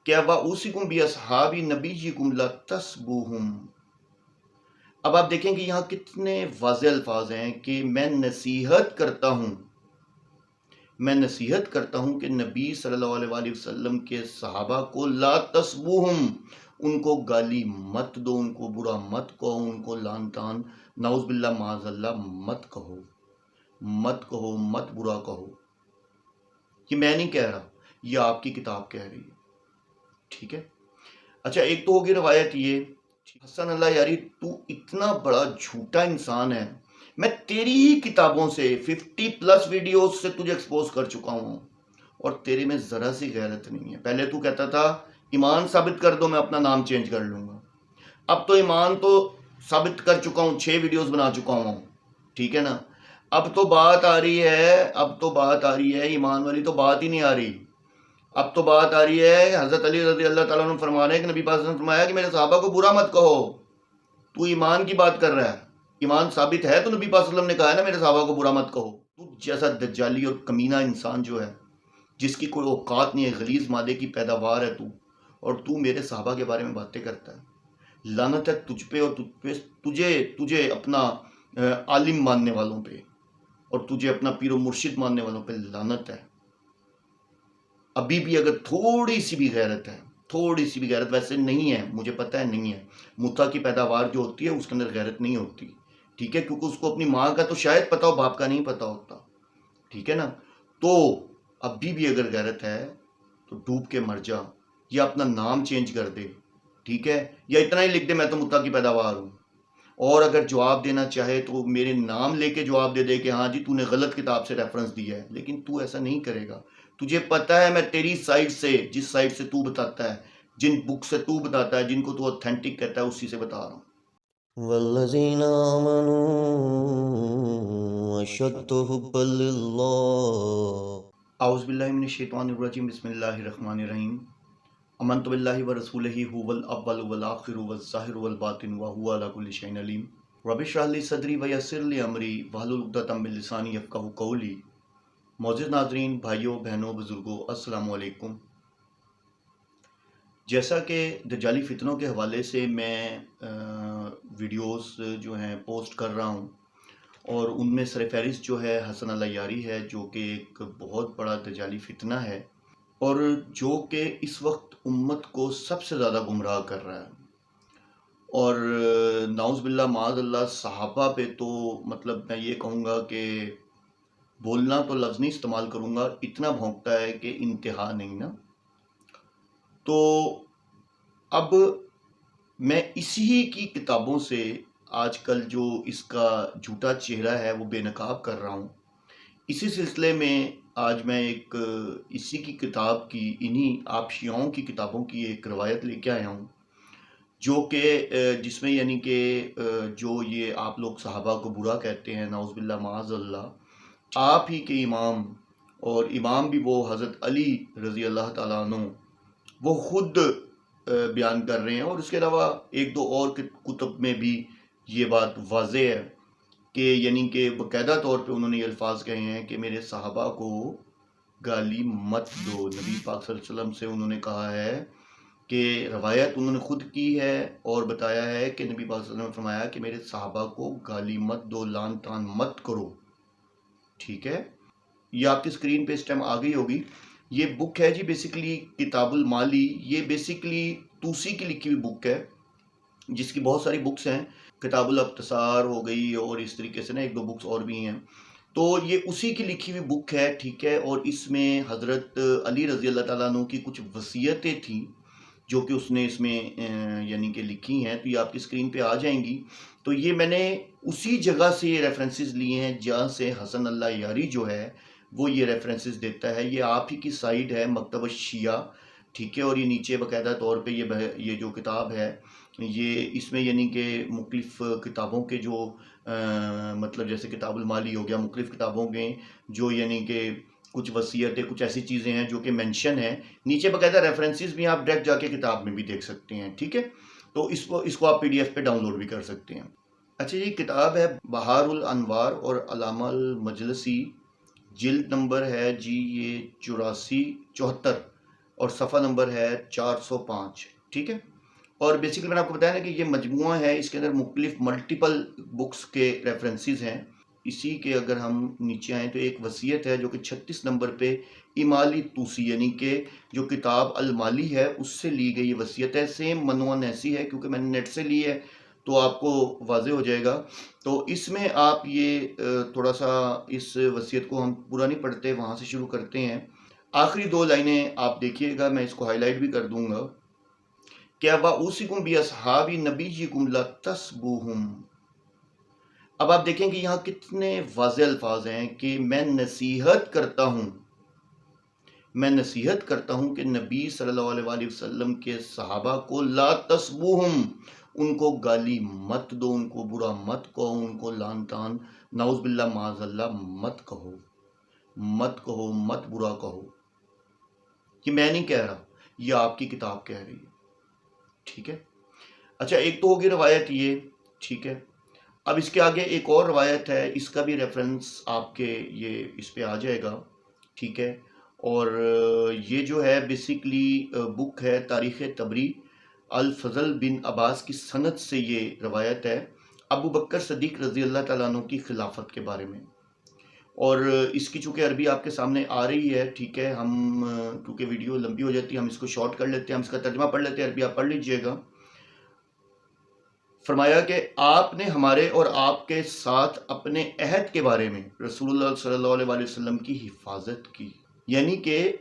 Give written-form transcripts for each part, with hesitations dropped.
کہ وَأُوصِكُمْ بِأَصْحَابِ نَبِيِّكُمْ لَا تَسْبُوهُمْ۔ اب آپ دیکھیں کہ یہاں کتنے واضح الفاظ ہیں کہ میں نصیحت کرتا ہوں کہ نبی صلی اللہ علیہ وآلہ وسلم کے صحابہ کو لا تسبوہم، ان کو گالی مت دو، ان کو برا مت کہو، ان کو لعن طعن نعوذ باللہ معاذ اللہ مت کہو، مت برا کہو۔ یہ میں نہیں کہہ رہا، یہ آپ کی کتاب کہہ رہی ہے، ٹھیک ہے۔ اچھا، ایک تو ہوگی روایت یہ، حسن اللہ یاری تو اتنا بڑا جھوٹا انسان ہے، میں تیری ہی کتابوں سے 50+ ویڈیوز سے تجھے ایکسپوز کر چکا ہوں اور تیرے میں ذرا سی غیرت نہیں ہے۔ پہلے تو کہتا تھا ایمان ثابت کر دو میں اپنا نام چینج کر لوں گا، اب تو ایمان تو ثابت کر چکا ہوں، 6 ویڈیوز بنا چکا ہوں، ٹھیک ہے نا۔ اب تو بات آ رہی ہے ایمان والی تو بات ہی نہیں آ رہی، اب تو بات آ رہی ہے حضرت علی رضی اللہ تعالیٰ عنہ فرما رہے ہیں کہ نبی پاک نے فرمایا کہ میرے صحابہ کو برا مت کہو۔ تو ایمان کی بات کر رہا ہے، ایمان ثابت ہے تو نبی پاک صلی اللہ علیہ وسلم نے کہا ہے نا میرے صحابہ کو برا مت کہو۔ تو جیسا دجالی اور کمینہ انسان جو ہے، جس کی کوئی اوقات نہیں ہے، غلیظ مادے کی پیداوار ہے تو، اور تو میرے صحابہ کے بارے میں باتیں کرتا ہے۔ لعنت ہے تجھ پہ اور تجھے اپنا عالم ماننے والوں پہ اور تجھے اپنا پیر و مرشد ماننے والوں پہ لعنت ہے۔ ابھی بھی اگر تھوڑی سی بھی غیرت، ویسے نہیں ہے، مجھے پتہ ہے نہیں ہے، متا کی پیداوار جو ہوتی ہے اس کے اندر غیرت نہیں ہوتی، ٹھیک ہے، کیونکہ اس کو اپنی ماں کا تو شاید پتا ہو، باپ کا نہیں پتا ہوتا، ٹھیک ہے نا۔ تو ابھی بھی اگر غیرت ہے تو ڈوب کے مر جا، یا اپنا نام چینج کر دے، ٹھیک ہے، یا اتنا ہی لکھ دے میں تو متا کی پیداوار ہوں، اور اگر جواب دینا چاہے تو میرے نام لے کے جواب دے کہ ہاں جی تو نے غلط کتاب سے ریفرنس دیا ہے، لیکن تو ایسا نہیں کرے گا۔ تجھے پتہ ہے میں تیری سائٹ سے، جس سائٹ سے تو بتاتا ہے، جن بک سے تو بتاتا ہے، جن کو تو اوتھینٹک کہتا ہے، اسی سے بتا رہا ہوں۔ والذین آمنوا اشد حبا للہ۔ اعوذ باللہ من الشیطان الرجیم، بسم اللہ الرحمن الرحیم۔ آمنت باللہ ورسولہ هو الاول والآخر والظاہر والباطن وهو علی کل شیء علیم۔ رب اشرح لی صدری ویسر لی امری واحلل عقدۃ من لسانی یفقہوا قولی۔ معزز ناظرین، بھائیوں، بہنوں، بزرگوں، السلام علیکم۔ جیسا کہ دجالی فتنوں کے حوالے سے میں ویڈیوز جو ہیں پوسٹ کر رہا ہوں، اور ان میں سر فہرست جو ہے حسن اللہ یاری ہے، جو کہ ایک بہت بڑا دجالی فتنہ ہے، اور جو کہ اس وقت امت کو سب سے زیادہ گمراہ کر رہا ہے، اور نعوذ باللہ معاذ اللہ صحابہ پہ تو مطلب میں یہ کہوں گا کہ بولنا تو لفظ نہیں استعمال کروں گا، اتنا بھونکتا ہے کہ انتہا نہیں نا۔ تو اب میں اسی کی کتابوں سے آج کل جو اس کا جھوٹا چہرہ ہے وہ بے نقاب کر رہا ہوں۔ اسی سلسلے میں آج میں ایک اسی کی کتاب کی، انہی آپ شیعوں کی کتابوں کی ایک روایت لے کے آیا ہوں، جو کہ جس میں یعنی کہ جو یہ آپ لوگ صحابہ کو برا کہتے ہیں، نعوذ باللہ معاذ اللہ، آپ ہی کے امام، اور امام بھی وہ حضرت علی رضی اللہ تعالیٰ عنہ، وہ خود بیان کر رہے ہیں، اور اس کے علاوہ ایک دو اور کتب میں بھی یہ بات واضح ہے کہ یعنی کہ باقاعدہ طور پہ انہوں نے یہ الفاظ کہے ہیں کہ میرے صحابہ کو گالی مت دو۔ نبی پاک صلی اللہ علیہ وسلم سے انہوں نے کہا ہے کہ روایت انہوں نے خود کی ہے اور بتایا ہے کہ نبی پاک صلی اللہ علیہ وسلم نے فرمایا کہ میرے صحابہ کو گالی مت دو، لعن طعن مت کرو، ٹھیک ہے۔ یہ آپ کی اسکرین پہ اس ٹائم آ گئی ہوگی۔ یہ بک ہے جی بیسیکلی کتاب المالی، یہ بیسیکلی توسی کی لکھی ہوئی بک ہے، جس کی بہت ساری بکس ہیں، کتاب الاختصار ہو گئی، اور اس طریقے سے نا ایک دو بکس اور بھی ہیں، تو یہ اسی کی لکھی ہوئی بک ہے، ٹھیک ہے۔ اور اس میں حضرت علی رضی اللہ تعالیٰ عنہ کی کچھ وصیتیں تھیں جو کہ اس نے اس میں یعنی کہ لکھی ہیں، تو یہ آپ کی اسکرین پہ آ جائیں گی۔ تو یہ میں نے اسی جگہ سے یہ ریفرنسز لیے ہیں جہاں سے حسن اللہ یاری جو ہے وہ یہ ریفرنسز دیتا ہے۔ یہ آپ ہی کی سائٹ ہے، مکتب الشیعہ، ٹھیک ہے، اور یہ نیچے باقاعدہ طور پہ یہ جو کتاب ہے، یہ اس میں یعنی کہ مختلف کتابوں کے جو مطلب جیسے کتاب المالی ہو گیا، مختلف کتابوں کے جو یعنی کہ کچھ وصیتیں، کچھ ایسی چیزیں ہیں جو کہ مینشن ہیں، نیچے باقاعدہ ریفرنسز بھی ہیں، آپ ڈائریکٹ جا کے کتاب میں بھی دیکھ سکتے ہیں، ٹھیک ہے۔ تو اس کو آپ PDF پہ ڈاؤن لوڈ بھی کر سکتے ہیں۔ اچھا، یہ کتاب ہے بہار الانوار اور علامہ المجلسی، جلد نمبر ہے جی یہ 84-74، اور صفحہ نمبر ہے 405. ٹھیک ہے. اور بیسیکلی میں نے آپ کو بتایا نا کہ یہ مجموعہ ہے، اس کے اندر مختلف ملٹیپل بکس کے ریفرنسز ہیں. اسی کے اگر ہم نیچے آئیں تو ایک وصیت ہے جو کہ 36 نمبر پہ امالی توسی یعنی کہ جو کتاب المالی ہے اس سے لی گئی وصیت ہے. سیم منوان ایسی ہے کیونکہ میں نے نیٹ سے لی ہے تو آپ کو واضح ہو جائے گا. تو اس میں آپ یہ تھوڑا سا اس وصیت کو ہم پورا نہیں پڑھتے، وہاں سے شروع کرتے ہیں. آخری 2 لائنیں آپ دیکھیے گا، میں اس کو ہائی لائٹ بھی کر دوں گا. کیا وَأُوصِكُمْ بِأَصْحَابِ نَبِيِّكُمْ لَا تَسْبُوهُمْ. اب آپ دیکھیں کہ یہاں کتنے واضح الفاظ ہیں کہ میں نصیحت کرتا ہوں کہ نبی صلی اللہ علیہ وآلہ وسلم کے صحابہ کو لا تسبوہم، ان کو گالی مت دو، ان کو برا مت کہو، ان کو لعن طعن نعوذ باللہ معاذ اللہ مت کہو، مت برا کہو. یہ میں نہیں کہہ رہا، یہ آپ کی کتاب کہہ رہی ہے. ٹھیک ہے. اچھا، ایک تو ہوگی روایت یہ. ٹھیک ہے. اب اس کے آگے ایک اور روایت ہے، اس کا بھی ریفرنس آپ کے یہ اس پہ آ جائے گا. ٹھیک ہے. اور یہ جو ہے بیسیکلی بک ہے تاریخ تبری، الفضل بن عباس کی سند سے یہ روایت ہے ابو بکر صدیق رضی اللہ تعالیٰ عنہ کی خلافت کے بارے میں. اور اس کی چونکہ عربی آپ کے سامنے آ رہی ہے. ٹھیک ہے. ہم کیونکہ ویڈیو لمبی ہو جاتی ہے ہم اس کو شارٹ کر لیتے ہیں، ہم اس کا ترجمہ پڑھ لیتے ہیں، عربی آپ پڑھ لیجئے گا. فرمایا کہ آپ نے ہمارے اور آپ کے ساتھ اپنے عہد کے بارے میں رسول اللہ صلی اللہ علیہ وآلہ وسلم کی حفاظت کی. یعنی کہ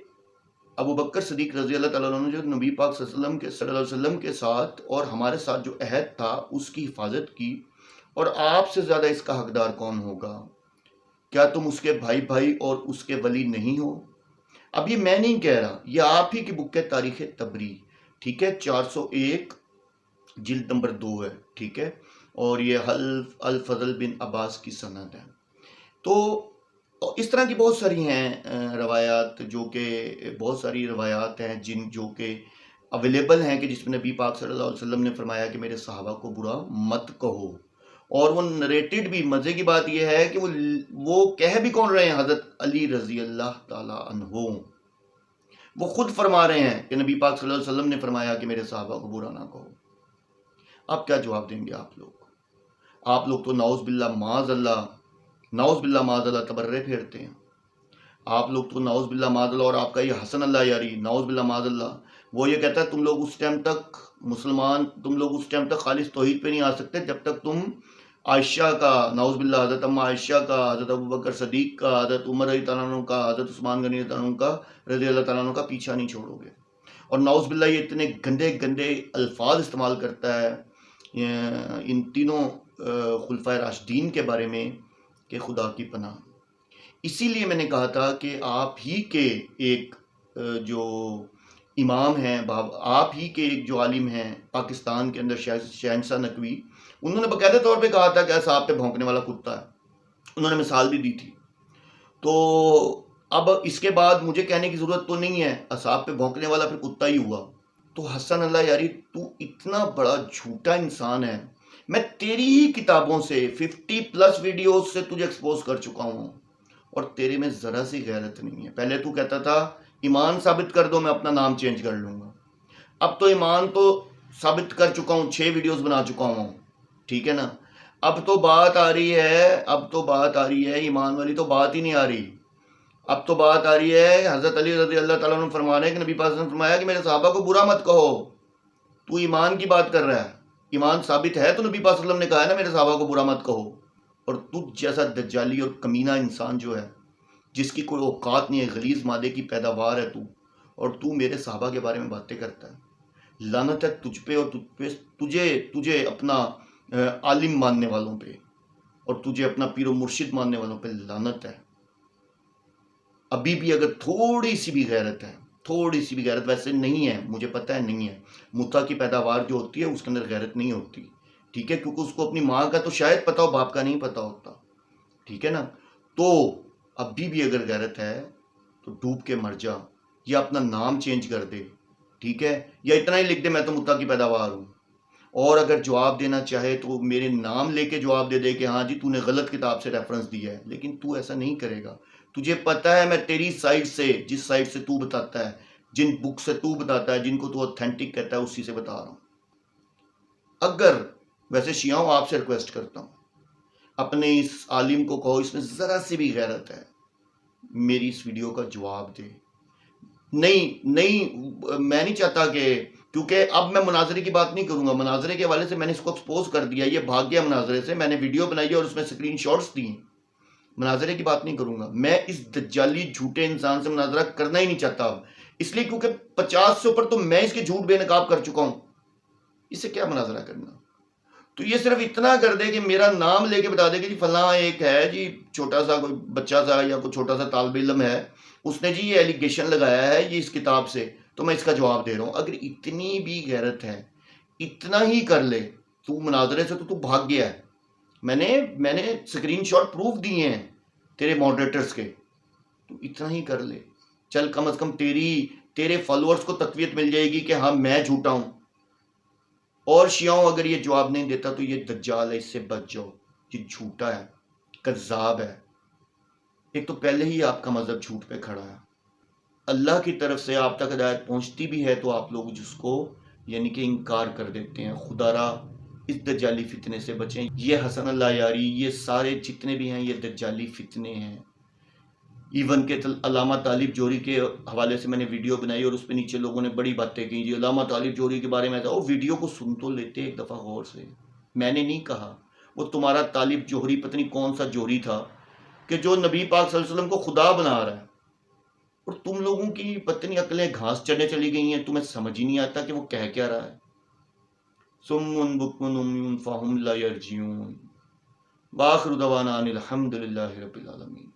ابو بکر صدیق رضی اللہ تعالیٰ عنہ جو نبی پاک صلی اللہ علیہ وسلم کے ساتھ اور ہمارے ساتھ جو عہد تھا اس کی حفاظت کی. اور آپ سے زیادہ اس کا حقدار کون ہوگا؟ کیا تم اس کے بھائی اور اس کے ولی نہیں ہو؟ اب یہ میں نہیں کہہ رہا، یہ آپ ہی کی بک ہے تاریخ تبری. ٹھیک ہے. 401 جلد نمبر 2 ہے. ٹھیک ہے. اور یہ الفضل بن عباس کی سند ہے. تو اس طرح کی بہت ساری ہیں روایات، جو کہ بہت ساری روایات ہیں جو کہ اویلیبل ہیں کہ جس میں نبی پاک صلی اللہ علیہ وسلم نے فرمایا کہ میرے صحابہ کو برا مت کہو. اور وہ نریٹڈ بھی، مزے کی بات یہ ہے کہ وہ کہہ بھی کون رہے ہیں؟ حضرت علی رضی اللہ تعالی عنہ. وہ خود فرما رہے ہیں کہ نبی پاک صلی اللہ علیہ وسلم نے فرمایا کہ میرے صحابہ کو برا نہ کہو. اب کیا جواب دیں گے آپ لوگ تو نعوذ باللہ معاذ اللہ تبرے پھیرتے ہیں. آپ لوگ تو نعوذ باللہ معاذ اللہ، اور آپ کا یہ حسن اللہ یاری نعوذ باللہ معاذ اللہ، وہ یہ کہتا ہے تم لوگ اس ٹائم تک خالص توحید پہ نہیں آ سکتے جب تک تم عائشہ کا، نعوذ باللہ حضرت اماں عائشہ کا، حضرت ابو بکر صدیق کا، حضرت عمر رضی اللہ عنہ کا، حضرت عثمان غنی رضی اللہ عنہ کا پیچھا نہیں چھوڑو گے. اور نعوذ باللہ یہ اتنے گندے الفاظ استعمال کرتا ہے ان تینوں خلفائے راشدین کے بارے میں کہ خدا کی پناہ. اسی لیے میں نے کہا تھا کہ آپ ہی کے ایک جو امام ہیں، آپ ہی کے ایک جو عالم ہیں پاکستان کے اندر، شہنشاہ نقوی، انہوں نے باقاعدہ طور پہ کہا تھا کہ ایسا آپ پہ بھونکنے والا کتا ہے. انہوں نے مثال بھی دی تھی. تو اب اس کے بعد مجھے کہنے کی ضرورت تو نہیں ہے، اصحاب پہ بھونکنے والا پھر کتا ہی ہوا. تو حسن اللہ یاری تو اتنا بڑا جھوٹا انسان ہے. میں تیری ہی کتابوں سے 50+ ویڈیوز سے تجھے ایکسپوز کر چکا ہوں اور تیرے میں ذرا سی غیرت نہیں ہے. پہلے تو کہتا تھا ایمان ثابت کر دو میں اپنا نام چینج کر لوں گا. اب تو ایمان تو ثابت کر چکا ہوں، 6 ویڈیوز بنا چکا ہوں. ٹھیک ہے نا. اب تو بات آ رہی ہے ایمان والی تو بات ہی نہیں آ رہی. اب تو بات آ رہی ہے حضرت علی رضی اللہ تعالیٰ عنہ فرما رہے ہیں کہ نبی پاک نے فرمایا کہ میرے صحابہ کو برا مت کہو. تو ایمان کی بات کر رہا ہے، ایمان ثابت ہے تو نبی پاک صلی اللہ علیہ وسلم نے کہا ہے نا میرے صحابہ کو برا مت کہو. اور تجھ جیسا دجالی اور کمینہ انسان جو ہے، جس کی کوئی اوقات نہیں ہے، غلیظ مادے کی پیداوار ہے تو، اور تو میرے صحابہ کے بارے میں باتیں کرتا ہے. لعنت ہے تجھ پہ اور تجھے اپنا عالم ماننے والوں پہ اور تجھے اپنا پیر و مرشد ماننے والوں پہ لعنت ہے. ابھی بھی اگر تھوڑی سی بھی غیرت، ویسے نہیں ہے، مجھے پتہ ہے نہیں ہے، متا کی پیداوار جو ہوتی ہے اس کے اندر غیرت نہیں ہوتی. ٹھیک ہے. کیونکہ اس کو اپنی ماں کا تو شاید پتا ہو، باپ کا نہیں پتا ہوتا. ٹھیک ہے نا. تو ابھی بھی اگر غیرت ہے تو ڈوب کے مر جا، یا اپنا نام چینج کر دے. ٹھیک ہے. یا اتنا ہی لکھ دے میں تو متا کی پیداوار ہوں. اور اگر جواب دینا چاہے تو میرے نام لے کے جواب دے دے کہ ہاں جی تو نے غلط کتاب سے ریفرنس دیا ہے. لیکن تو ایسا نہیں کرے گا. تجھے پتا ہے میں تیری سائٹ سے، جس سائٹ سے تو بتاتا ہے، جن بک سے تو بتاتا ہے، جن کو تو اوتھینٹک کہتا ہے، اسی سے بتا رہا ہوں۔ اگر ویسے شیعوں آپ سے ریکویسٹ کرتا ہوں، اپنے اس عالم کو کہو اس میں ذرا سی بھی غیرت ہے، میری اس ویڈیو کا جواب دے۔ نہیں میں نہیں چاہتا کہ، کیونکہ اب میں مناظرے کی بات نہیں کروں گا، مناظرے کے حوالے سے میں نے اس کو ایکسپوز کر دیا، یہ بھاگ گیا مناظرے سے، میں نے ویڈیو بنائی ہے اور اس میں اسکرین شاٹس دی ہیں۔ مناظرے کی بات نہیں کروں گا، میں اس دجالی جھوٹے انسان سے مناظرہ کرنا ہی نہیں چاہتا اب، اس لیے کیونکہ 50 سے اوپر تو میں اس کے جھوٹ بے نقاب کر چکا ہوں، اس سے کیا مناظرہ کرنا۔ تو یہ صرف اتنا کر دے کہ میرا نام لے کے بتا دے کہ جی فلاں ایک ہے جی، چھوٹا سا کوئی بچہ سا یا کوئی چھوٹا سا طالب علم ہے، اس نے جی یہ ایلیگیشن لگایا ہے یہ اس کتاب سے، تو میں اس کا جواب دے رہا ہوں۔ اگر اتنی بھی غیرت ہے، اتنا ہی کر لے، تو مناظرے سے تو بھاگ گیا ہے، میں نے سکرین شاٹ پروف دیے ہیں تیرے ماڈریٹرز کے، تو اتنا ہی کر لے، چل کم از کم تیرے فالوورز کو تقویت مل جائے گی کہ ہاں میں جھوٹا ہوں۔ اور شیعوں اگر یہ جواب نہیں دیتا تو یہ دجال ہے، اس سے بچ جاؤ، یہ جھوٹا ہے، کذاب ہے۔ ایک تو پہلے ہی آپ کا مذہب جھوٹ پہ کھڑا ہے، اللہ کی طرف سے آپ تک ہدایت پہنچتی بھی ہے تو آپ لوگ جس کو یعنی کہ انکار کر دیتے ہیں۔ خدا را اس دجالی فتنے سے بچیں۔ یہ حسن اللہ یاری، یہ سارے جتنے بھی ہیں یہ دجالی فتنے ہیں۔ ایون کہ علامہ طالب جوہری کے حوالے سے میں نے ویڈیو بنائی اور اس پہ نیچے لوگوں نے بڑی باتیں کی، جی علامہ طالب جوہری کے بارے میں تھا، وہ ویڈیو کو سن تو لیتے ایک دفعہ غور سے۔ میں نے نہیں کہا، وہ تمہارا طالب جوہری پتہ نہیں کون سا جوہری تھا کہ جو نبی پاک صلی اللہ علیہ وسلم کو خدا بنا رہا ہے، اور تم لوگوں کی پتہ نہیں عقلیں گھاس چڑھنے چلی گئی ہیں، تمہیں سمجھ ہی نہیں آتا کہ وہ کہہ کیا رہا ہے۔ صم بکم عمی فہم لا یرجعون، وآخر دعوانا ان الحمد للہ رب العالمین۔